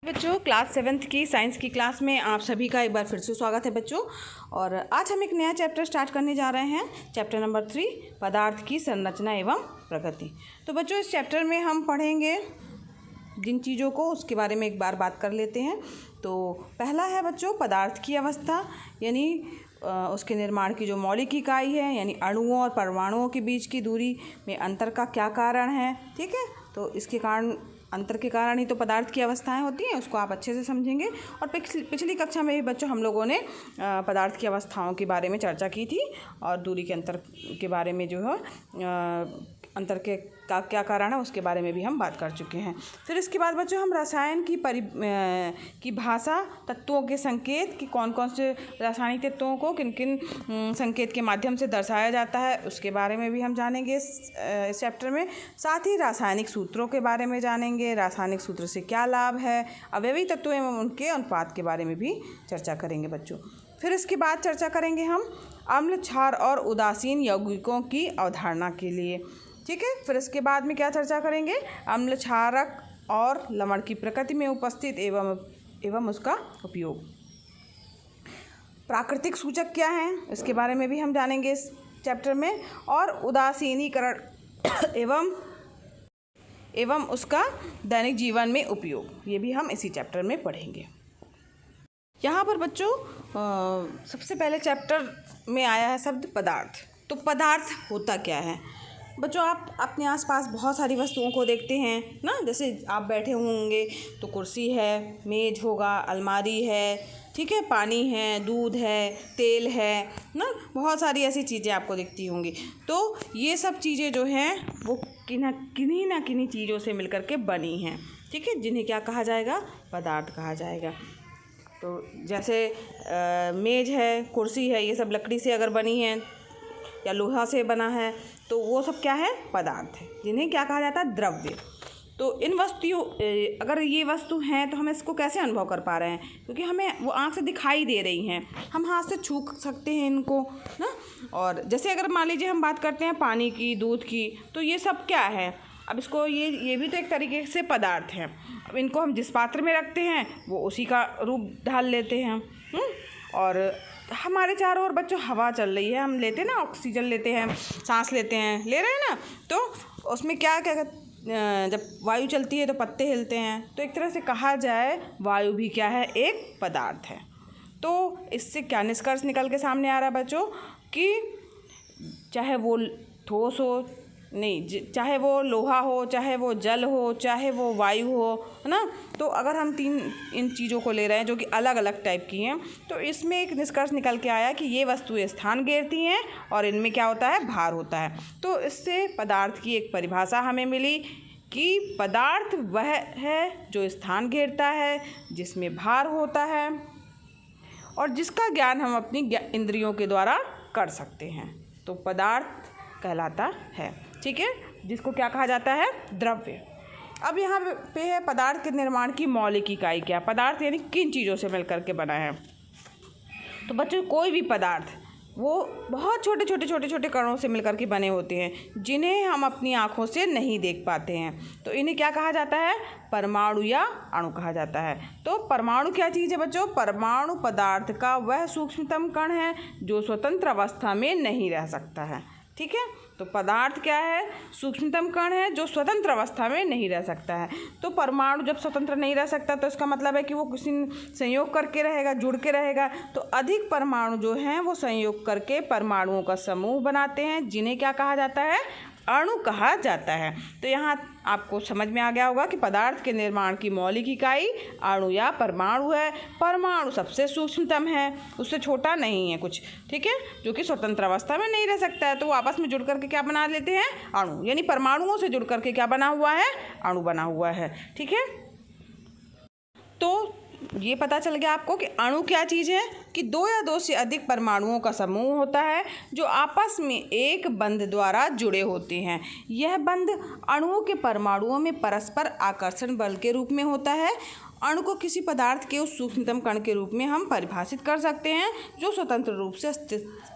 बच्चों class 7th की science की क्लास में आप सभी का एक बार फिर से स्वागत है बच्चों। और आज हम एक नया चैप्टर स्टार्ट करने जा रहे हैं, चैप्टर नंबर 3, पदार्थ की संरचना एवं प्रकृति। तो बच्चों इस चैप्टर में हम पढ़ेंगे जिन चीज़ों को उसके बारे में एक बार बात कर लेते हैं। तो पहला है बच्चों पदार्थ की अवस्था, यानी उसके निर्माण की जो मौलिक इकाई है, यानी अणुओं और परमाणुओं के बीच की दूरी में अंतर का क्या कारण है। ठीक है, तो इसके कारण अंतर के कारण ही तो पदार्थ की अवस्थाएं होती हैं, उसको आप अच्छे से समझेंगे। और पिछली कक्षा में भी बच्चों हम लोगों ने पदार्थ की अवस्थाओं के बारे में चर्चा की थी और दूरी के अंतर के बारे में जो है अंतर के का क्या कारण है उसके बारे में भी हम बात कर चुके हैं। फिर इसके बाद बच्चों हम रसायन की भाषा, तत्वों के संकेत कि कौन कौन से रासायनिक तत्वों को किन किन संकेत के माध्यम से दर्शाया जाता है उसके बारे में भी हम जानेंगे इस चैप्टर में। साथ ही रासायनिक सूत्रों के बारे में जानेंगे, रासायनिक सूत्र से क्या लाभ है, अवयवी तत्वों एवं उनके अनुपात के बारे में भी चर्चा करेंगे बच्चों। फिर इसके बाद चर्चा करेंगे हम अम्ल, क्षार और उदासीन यौगिकों की अवधारणा के लिए। ठीक है, फिर इसके बाद में क्या चर्चा करेंगे, अम्ल, क्षारक और लवण की प्रकृति में उपस्थित एवं उसका उपयोग। प्राकृतिक सूचक क्या हैं इसके बारे में भी हम जानेंगे इस चैप्टर में। और उदासीनीकरण एवं उसका दैनिक जीवन में उपयोग, ये भी हम इसी चैप्टर में पढ़ेंगे। यहाँ पर बच्चों सबसे पहले चैप्टर में आया है शब्द पदार्थ। तो पदार्थ होता क्या है बच्चों, आप अपने आसपास बहुत सारी वस्तुओं को देखते हैं ना। जैसे आप बैठे होंगे तो कुर्सी है, मेज होगा, अलमारी है, ठीक है, पानी है, दूध है, तेल है ना, बहुत सारी ऐसी चीज़ें आपको दिखती होंगी। तो ये सब चीज़ें जो हैं वो किन्हीं ना किन्हीं चीज़ों से मिलकर के बनी हैं। ठीक है, जिन्हें क्या कहा जाएगा, पदार्थ कहा जाएगा। तो जैसे मेज है, कुर्सी है, ये सब लकड़ी से अगर बनी है या लोहा से बना है तो वो सब क्या है, पदार्थ है, जिन्हें क्या कहा जाता है, द्रव्य। तो इन वस्तुओं अगर ये वस्तु हैं तो हम इसको कैसे अनुभव कर पा रहे हैं, क्योंकि हमें वो आँख से दिखाई दे रही हैं, हम हाथ से छू सकते हैं इनको ना। और जैसे अगर मान लीजिए हम बात करते हैं पानी की, दूध की, तो ये सब क्या है, अब इसको ये भी तो एक तरीके से पदार्थ हैं। अब इनको हम जिस पात्र में रखते हैं वो उसी का रूप ढाल लेते हैं। और हमारे चारों ओर बच्चों हवा चल रही है, हम लेते हैं ना, ऑक्सीजन लेते हैं, सांस लेते हैं, ले रहे हैं ना। तो उसमें क्या क्या जब वायु चलती है तो पत्ते हिलते हैं। तो एक तरह से कहा जाए वायु भी क्या है, एक पदार्थ है। तो इससे क्या निष्कर्ष निकल के सामने आ रहा है बच्चों कि चाहे वो ठोस हो, नहीं, चाहे वो लोहा हो, चाहे वो जल हो, चाहे वो वायु हो, है ना। तो अगर हम इन चीज़ों को ले रहे हैं जो कि अलग अलग टाइप की हैं, तो इसमें एक निष्कर्ष निकल के आया कि ये वस्तुएं स्थान घेरती हैं और इनमें क्या होता है, भार होता है। तो इससे पदार्थ की एक परिभाषा हमें मिली कि पदार्थ वह है जो स्थान घेरता है, जिसमें भार होता है और जिसका ज्ञान हम अपनी इंद्रियों के द्वारा कर सकते हैं। तो पदार्थ कहलाता है, ठीक है, जिसको क्या कहा जाता है, द्रव्य। अब यहाँ पे है पदार्थ के निर्माण की मौलिक इकाई क्या, पदार्थ यानी किन चीज़ों से मिलकर के बना है। तो बच्चों कोई भी पदार्थ वो बहुत छोटे कणों से मिलकर के बने होते हैं, जिन्हें हम अपनी आँखों से नहीं देख पाते हैं। तो इन्हें क्या कहा जाता है, परमाणु या अणु कहा जाता है। तो परमाणु क्या चीज़ है बच्चों, परमाणु पदार्थ का वह सूक्ष्मतम कण है जो स्वतंत्र अवस्था में नहीं रह सकता है। ठीक है, तो पदार्थ क्या है, सूक्ष्मतम कण है जो स्वतंत्र अवस्था में नहीं रह सकता है। तो परमाणु जब स्वतंत्र नहीं रह सकता तो इसका मतलब है कि वो किसी संयोग करके रहेगा, जुड़ के रहेगा। तो अधिक परमाणु जो हैं वो संयोग करके परमाणुओं का समूह बनाते हैं, जिन्हें क्या कहा जाता है, अणु कहा जाता है। तो यहाँ आपको समझ में आ गया होगा कि पदार्थ के निर्माण की मौलिक इकाई अणु या परमाणु है। परमाणु सबसे सूक्ष्मतम है, उससे छोटा नहीं है कुछ, ठीक है, जो कि स्वतंत्र अवस्था में नहीं रह सकता है। तो वो आपस में जुड़ करके क्या बना लेते हैं, अणु, यानी परमाणुओं से जुड़ करके क्या बना हुआ है, अणु बना हुआ है। ठीक है, तो ये पता चल गया आपको कि अणु क्या चीज़ है, कि दो या दो से अधिक परमाणुओं का समूह होता है जो आपस में एक बंध द्वारा जुड़े होते हैं। यह बंध अणुओं के परमाणुओं में परस्पर आकर्षण बल के रूप में होता है। अणु को किसी पदार्थ के उस सूक्ष्मतम कण के रूप में हम परिभाषित कर सकते हैं जो स्वतंत्र रूप से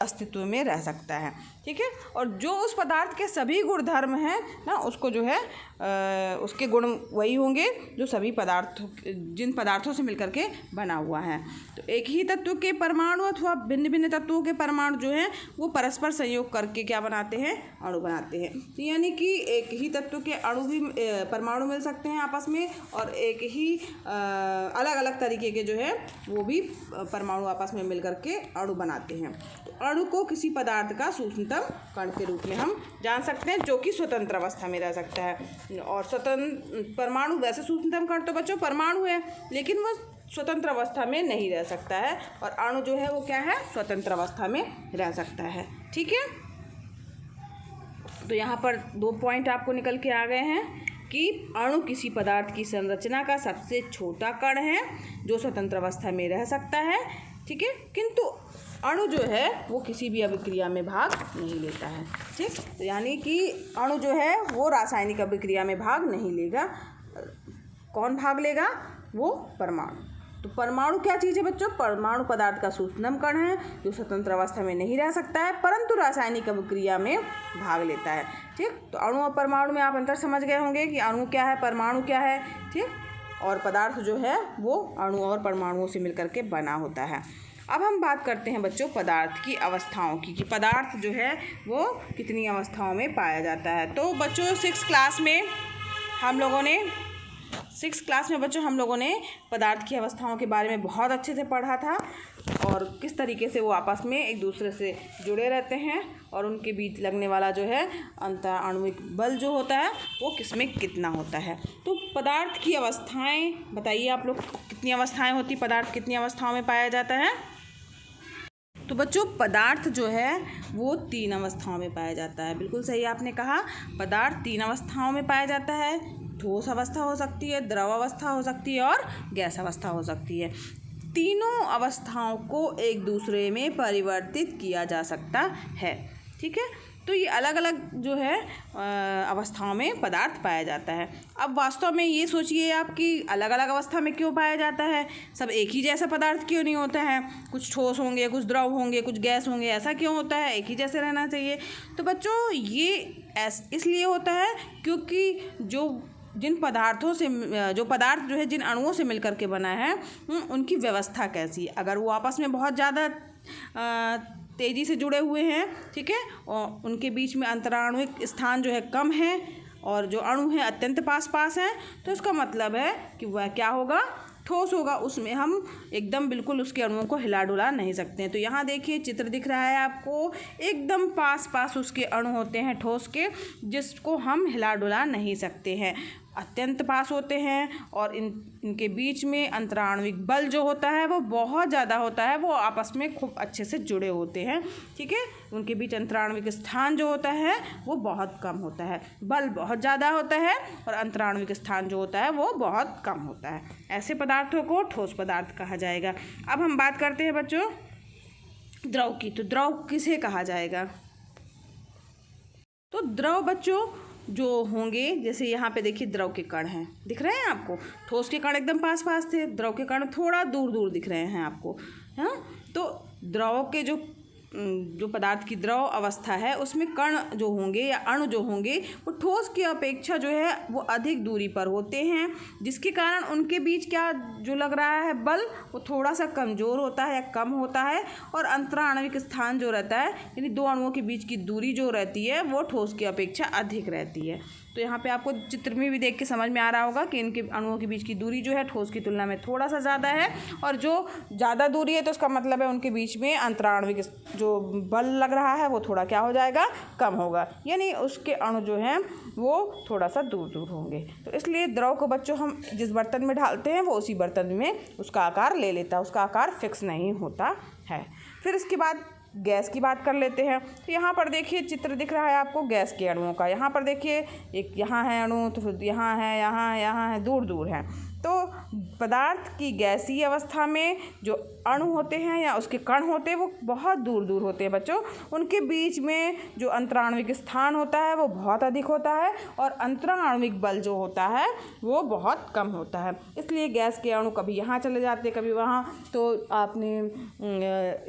अस्तित्व में रह सकता है। ठीक है। और जो उस पदार्थ के सभी गुणधर्म हैं ना, उसको जो है उसके गुण वही होंगे जो सभी पदार्थों जिन पदार्थों से मिलकर के बना हुआ है। तो एक ही तत्व के परमाणु अथवा भिन्न भिन्न तत्वों के परमाणु जो हैं वो परस्पर संयोग करके क्या बनाते हैं, अणु बनाते हैं। तो यानी कि एक ही तत्व के अणु भी परमाणु मिल सकते हैं आपस में, और एक ही अलग अलग तरीके के जो है वो भी परमाणु आपस में मिल करके अणु बनाते हैं। तो अणु को किसी पदार्थ का सूक्ष्मतम कण के रूप में हम जान सकते हैं, जो कि स्वतंत्र अवस्था में रह सकता है। और स्वतंत्र परमाणु, वैसे सूक्ष्मतम कण तो बच्चों परमाणु है, लेकिन वो स्वतंत्र अवस्था में नहीं रह सकता है, और अणु जो है वो क्या है, स्वतंत्र अवस्था में रह सकता है। ठीक है। तो यहाँ पर 2 पॉइंट आपको निकल के आ गए हैं कि अणु किसी पदार्थ की संरचना का सबसे छोटा कण है जो स्वतंत्र अवस्था में रह सकता है। ठीक है। किंतु अणु जो है वो किसी भी अभिक्रिया में भाग नहीं लेता है। ठीक। तो यानी कि अणु जो है वो रासायनिक अभिक्रिया में भाग नहीं लेगा। कौन भाग लेगा? वो परमाणु। तो परमाणु क्या चीज़ है बच्चों? परमाणु पदार्थ का सूक्ष्मतम कण है जो स्वतंत्र अवस्था में नहीं रह सकता है, परंतु रासायनिक अभिक्रिया में भाग लेता है। ठीक। तो अणु और परमाणु में आप अंतर समझ गए होंगे कि अणु क्या है, परमाणु क्या है। ठीक। और पदार्थ जो है वो अणु और परमाणुओं से मिलकर के बना होता है। अब हम बात करते हैं बच्चों पदार्थ की अवस्थाओं की, कि पदार्थ जो है वो कितनी अवस्थाओं में पाया जाता है। तो बच्चों 6th क्लास में हम लोगों ने पदार्थ की अवस्थाओं के बारे में बहुत अच्छे से पढ़ा था, और किस तरीके से वो आपस में एक दूसरे से जुड़े रहते हैं, और उनके बीच लगने वाला जो है अंतर आणविक बल जो होता है वो किसमें कितना होता है। तो पदार्थ की अवस्थाएं बताइए आप लोग, कितनी अवस्थाएं होती, पदार्थ कितनी अवस्थाओं में पाया जाता है? तो बच्चों पदार्थ जो है वो 3 अवस्थाओं में पाया जाता है। बिल्कुल सही आपने कहा, पदार्थ 3 अवस्थाओं में पाया जाता है। ठोस अवस्था हो सकती है, द्रव अवस्था हो सकती है, और गैस अवस्था हो सकती है। तीनों अवस्थाओं को एक दूसरे में परिवर्तित किया जा सकता है। ठीक है। तो ये अलग अलग जो है अवस्थाओं में पदार्थ पाया जाता है। अब वास्तव में ये सोचिए आप कि अलग अलग अवस्था में क्यों पाया जाता है? सब एक ही जैसा पदार्थ क्यों नहीं होता है? कुछ ठोस होंगे, कुछ द्रव होंगे, कुछ गैस होंगे, ऐसा क्यों होता है? एक ही जैसे रहना चाहिए। तो बच्चों ये इसलिए होता है क्योंकि जिन पदार्थों से जो पदार्थ जो है जिन अणुओं से मिलकर के बना है उनकी व्यवस्था कैसी है। अगर वो आपस में बहुत ज़्यादा तेज़ी से जुड़े हुए हैं, ठीक है, और उनके बीच में अंतराणुविक स्थान जो है कम है, और जो अणु हैं अत्यंत पास पास हैं, तो इसका मतलब है कि वह क्या होगा, ठोस होगा। उसमें हम एकदम बिल्कुल उसके अणुओं को हिला डुला नहीं सकते हैं। तो यहाँ देखिए चित्र दिख रहा है आपको, एकदम पास पास उसके अणु होते हैं ठोस के, जिसको हम हिला डुला नहीं सकते हैं, अत्यंत पास होते हैं, और इनके बीच में अंतराणुविक बल जो होता है वो बहुत ज़्यादा होता है, वो आपस में खूब अच्छे से जुड़े होते हैं। ठीक है। उनके बीच अंतराणुविक स्थान जो होता है वो बहुत कम होता है, बल बहुत ज़्यादा होता है, और अंतराणुविक स्थान जो होता है वो बहुत कम होता है। ऐसे पदार्थों को ठोस पदार्थ कहा जाएगा। अब हम बात करते हैं बच्चों द्रव की। तो द्रव किसे कहा जाएगा? तो द्रव बच्चों जो होंगे, जैसे यहाँ पे देखिए द्रव के कण हैं, दिख रहे हैं आपको? ठोस के कण एकदम पास पास थे, द्रव के कण थोड़ा दूर दूर दिख रहे हैं आपको, हाँ। तो द्रव के जो पदार्थ की द्रव अवस्था है उसमें कण जो होंगे या अणु जो होंगे वो ठोस की अपेक्षा जो है वो अधिक दूरी पर होते हैं, जिसके कारण उनके बीच क्या जो लग रहा है बल वो थोड़ा सा कमज़ोर होता है या कम होता है, और अंतराणविक स्थान जो रहता है यानी 2 अणुओं के बीच की दूरी जो रहती है वो ठोस की अपेक्षा अधिक रहती है। तो यहाँ पे आपको चित्र में भी देख के समझ में आ रहा होगा कि इनके अणुओं के बीच की दूरी जो है ठोस की तुलना में थोड़ा सा ज़्यादा है, और जो ज़्यादा दूरी है तो उसका मतलब है उनके बीच में अंतराणुविक जो बल लग रहा है वो थोड़ा क्या हो जाएगा, कम होगा, यानी उसके अणु जो हैं वो थोड़ा सा दूर दूर होंगे। तो इसलिए द्रव को बच्चों हम जिस बर्तन में ढालते हैं वो उसी बर्तन में उसका आकार ले लेता है, उसका आकार फिक्स नहीं होता है। फिर इसके बाद गैस की बात कर लेते हैं। तो यहाँ पर देखिए चित्र दिख रहा है आपको गैस के अणुओं का। यहाँ पर देखिए एक यहाँ है अणु, तो फिर यहाँ है, यहाँ है, यहाँ है, दूर दूर है। तो पदार्थ की गैसीय अवस्था में जो अणु होते हैं या उसके कण होते हैं वो बहुत दूर दूर होते हैं बच्चों। उनके बीच में जो अंतराण्विक स्थान होता है वो बहुत अधिक होता है और अंतराण्विक बल जो होता है वो बहुत कम होता है। इसलिए गैस के अणु कभी यहाँ चले जाते कभी वहाँ। तो आपने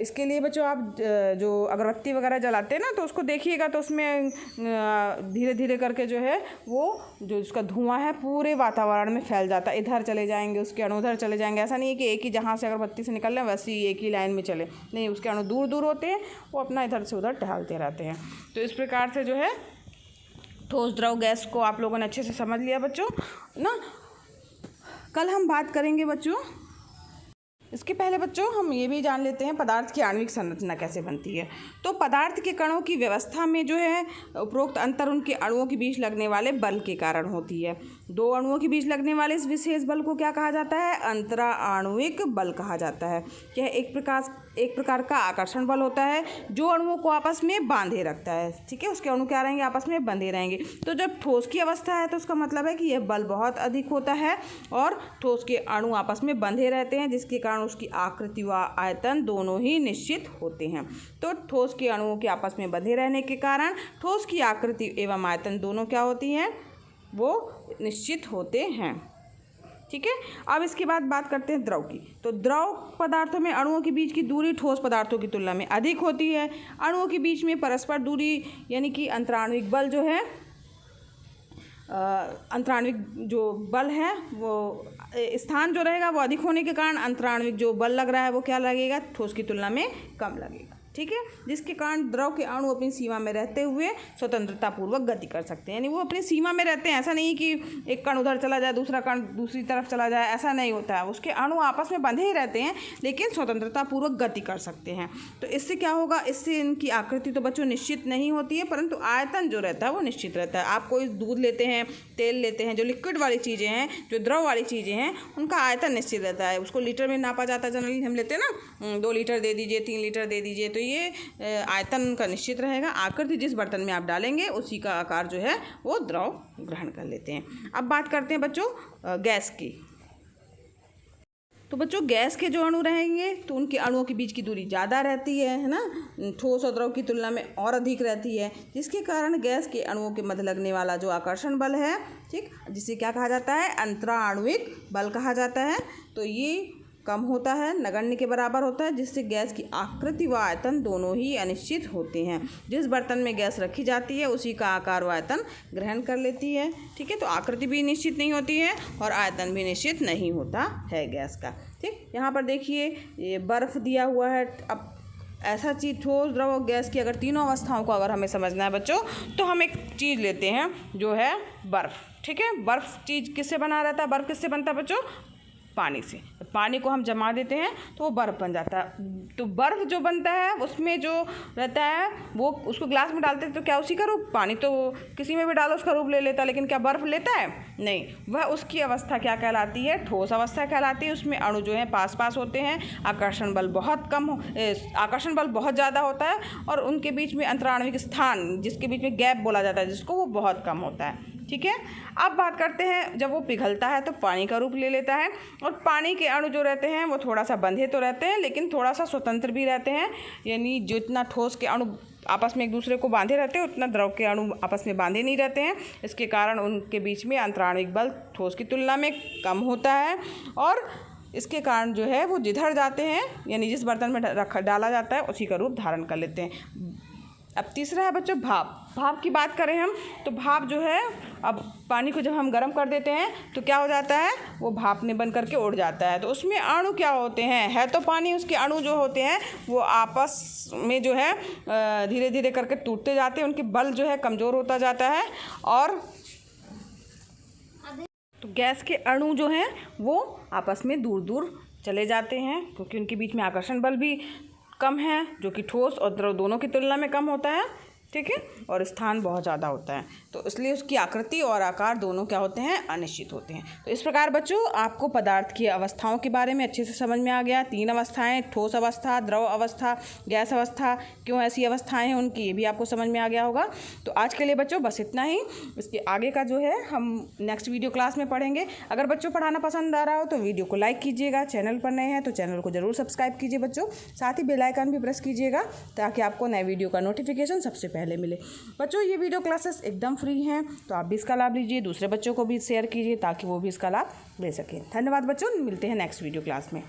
इसके लिए बच्चों आप जो अगरबत्ती वगैरह जलाते हैं ना तो उसको देखिएगा तो उसमें धीरे धीरे करके जो है वो जो उसका धुआं है पूरे वातावरण में फैल जाता है। इधर चले जाएंगे उसके अणु उधर चले जाएंगे। ऐसा नहीं है कि एक ही जहाँ से अगरबत्ती से निकल रहे हैं वैसे ही एक ही लाइन में चले, नहीं, उसके अणु दूर दूर होते हैं, वो अपना इधर से उधर टहलते रहते हैं। तो इस प्रकार से जो है ठोस द्रव गैस को आप लोगों ने अच्छे से समझ लिया बच्चों ना। कल हम बात करेंगे बच्चों, इसके पहले बच्चों हम ये भी जान लेते हैं पदार्थ की आणविक संरचना कैसे बनती है। तो पदार्थ के कणों की व्यवस्था में जो है उपरोक्त अंतर उनके अणुओं के बीच लगने वाले बल के कारण होती है। दो अणुओं के बीच लगने वाले इस विशेष बल को क्या कहा जाता है? अंतराण्विक बल कहा जाता है। यह एक प्रकार का आकर्षण बल होता है जो अणुओं को आपस में बांधे रखता है। ठीक है, उसके अणु क्या रहेंगे? आपस में बंधे रहेंगे। तो जब ठोस की अवस्था है तो उसका मतलब है कि यह बल बहुत अधिक होता है और ठोस के अणु आपस में बंधे रहते हैं, जिसके कारण उसकी आकृति व आयतन दोनों ही निश्चित होते हैं। तो ठोस के अणुओं के आपस में बंधे रहने के कारण ठोस की आकृति एवं आयतन दोनों क्या होती हैं? वो निश्चित होते हैं। ठीक है, अब इसके बाद बात करते हैं द्रव की। तो द्रव पदार्थों में अणुओं के बीच की दूरी ठोस पदार्थों की तुलना में अधिक होती है। अणुओं के बीच में परस्पर दूरी यानी कि अंतराण्विक बल जो है अंतराण्विक जो बल है वो स्थान जो रहेगा वो अधिक होने के कारण अंतराण्विक जो बल लग रहा है वो क्या लगेगा? ठोस की तुलना में कम लगेगा। ठीक है, जिसके कारण द्रव के अणु अपनी सीमा में रहते हुए स्वतंत्रतापूर्वक गति कर सकते हैं। यानी वो अपनी सीमा में रहते हैं। ऐसा नहीं कि एक कण उधर चला जाए दूसरा कण दूसरी तरफ चला जाए, ऐसा नहीं होता है। उसके अणु आपस में बंधे ही रहते हैं लेकिन स्वतंत्रतापूर्वक गति कर सकते हैं। तो इससे क्या होगा? इससे इनकी आकृति तो बच्चों निश्चित नहीं होती है परंतु आयतन जो रहता है वो निश्चित रहता है। आप कोई दूध लेते हैं, तेल लेते हैं, जो लिक्विड वाली चीज़ें हैं, जो द्रव वाली चीज़ें हैं, उनका आयतन निश्चित रहता है। उसको लीटर में नापा जाता है। जनरली हम लेते हैं ना 2 लीटर दे दीजिए, 3 लीटर दे दीजिए, तो ये आयतन का निश्चित रहेगा। आकृति जिस बर्तन में आप डालेंगे उसी का आकार जो है वो द्रव ग्रहण कर लेते हैं। अब बात करते हैं बच्चों गैस की। तो बच्चों गैस के जो अणु रहेंगे तो उनके अणुओं के बीच की दूरी ज़्यादा रहती है ना, ठोस और द्रव की तुलना में और अधिक रहती है, जिसके कारण गैस के अणुओं के मध्य लगने वाला जो आकर्षण बल है, ठीक, जिसे क्या कहा जाता है? अंतराण्विक बल कहा जाता है। तो ये कम होता है, नगण्य के बराबर होता है, जिससे गैस की आकृति व आयतन दोनों ही अनिश्चित होते हैं। जिस बर्तन में गैस रखी जाती है उसी का आकार व आयतन ग्रहण कर लेती है। ठीक है, तो आकृति भी निश्चित नहीं होती है और आयतन भी निश्चित नहीं होता है गैस का। ठीक, यहाँ पर देखिए ये बर्फ़ दिया हुआ है। अब ऐसा चीज़ ठोस द्रव और गैस की अगर तीनों अवस्थाओं को अगर हमें समझना है बच्चों तो हम एक चीज़ लेते हैं जो है बर्फ़। ठीक है, बर्फ़ चीज़ किससे बना रहता है? बर्फ़ किससे बनता है बच्चों? पानी से। पानी को हम जमा देते हैं तो वो बर्फ़ बन जाता है। तो बर्फ़ जो बनता है उसमें जो रहता है वो उसको ग्लास में डालते हैं तो क्या उसी का रूप? पानी तो किसी में भी डालो उसका रूप ले लेता है, लेकिन क्या बर्फ़ लेता है? नहीं, वह उसकी अवस्था क्या कहलाती है? ठोस अवस्था कहलाती है। उसमें अणु जो है पास पास होते हैं, आकर्षण बल आकर्षण बल बहुत ज़्यादा होता है और उनके बीच में अंतराण्विक स्थान जिसके बीच में गैप बोला जाता है जिसको, वो बहुत कम होता है। ठीक है, अब बात करते हैं जब वो पिघलता है तो पानी का रूप ले लेता है और पानी के अणु जो रहते हैं वो थोड़ा सा बंधे तो रहते हैं लेकिन थोड़ा सा स्वतंत्र भी रहते हैं। यानी जितना ठोस के अणु आपस में एक दूसरे को बांधे रहते हैं उतना द्रव के अणु आपस में बांधे नहीं रहते हैं। इसके कारण उनके बीच में अंतराण्विक बल ठोस की तुलना में कम होता है और इसके कारण जो है वो जिधर जाते हैं यानी जिस बर्तन में डाला जाता है उसी का रूप धारण कर लेते हैं। अब तीसरा है बच्चों भाप। भाप की बात करें हम तो भाप जो है, अब पानी को जब हम गर्म कर देते हैं तो क्या हो जाता है? वो भाप में बन करके उड़ जाता है। तो उसमें अणु क्या होते हैं? है तो पानी, उसके अणु जो होते हैं वो आपस में जो है धीरे धीरे करके टूटते जाते हैं, उनके बल जो है कमज़ोर होता जाता है और तो गैस के अणु जो हैं वो आपस में दूर दूर चले जाते हैं क्योंकि उनके बीच में आकर्षण बल भी कम है जो कि ठोस और द्रव दोनों की तुलना में कम होता है। ठीक है, और स्थान बहुत ज़्यादा होता है, तो इसलिए उसकी आकृति और आकार दोनों क्या होते हैं, अनिश्चित होते हैं। तो इस प्रकार बच्चों आपको पदार्थ की अवस्थाओं के बारे में अच्छे से समझ में आ गया। 3 अवस्थाएं, ठोस अवस्था, द्रव अवस्था, गैस अवस्था, क्यों ऐसी अवस्थाएं हैं उनकी, ये भी आपको समझ में आ गया होगा। तो आज के लिए बच्चों बस इतना ही। इसके आगे का जो है हम नेक्स्ट वीडियो क्लास में पढ़ेंगे। अगर बच्चों पढ़ाना पसंद आ रहा हो तो वीडियो को लाइक कीजिएगा, चैनल पर नए हैं तो चैनल को ज़रूर सब्सक्राइब कीजिए बच्चों, साथ ही बेल आइकन भी प्रेस कीजिएगा ताकि आपको नए वीडियो का नोटिफिकेशन सबसे पहले मिले। बच्चों ये वीडियो क्लासेस एकदम फ्री हैं, तो आप भी इसका लाभ लीजिए, दूसरे बच्चों को भी शेयर कीजिए ताकि वो भी इसका लाभ ले सकें। धन्यवाद बच्चों, मिलते हैं नेक्स्ट वीडियो क्लास में।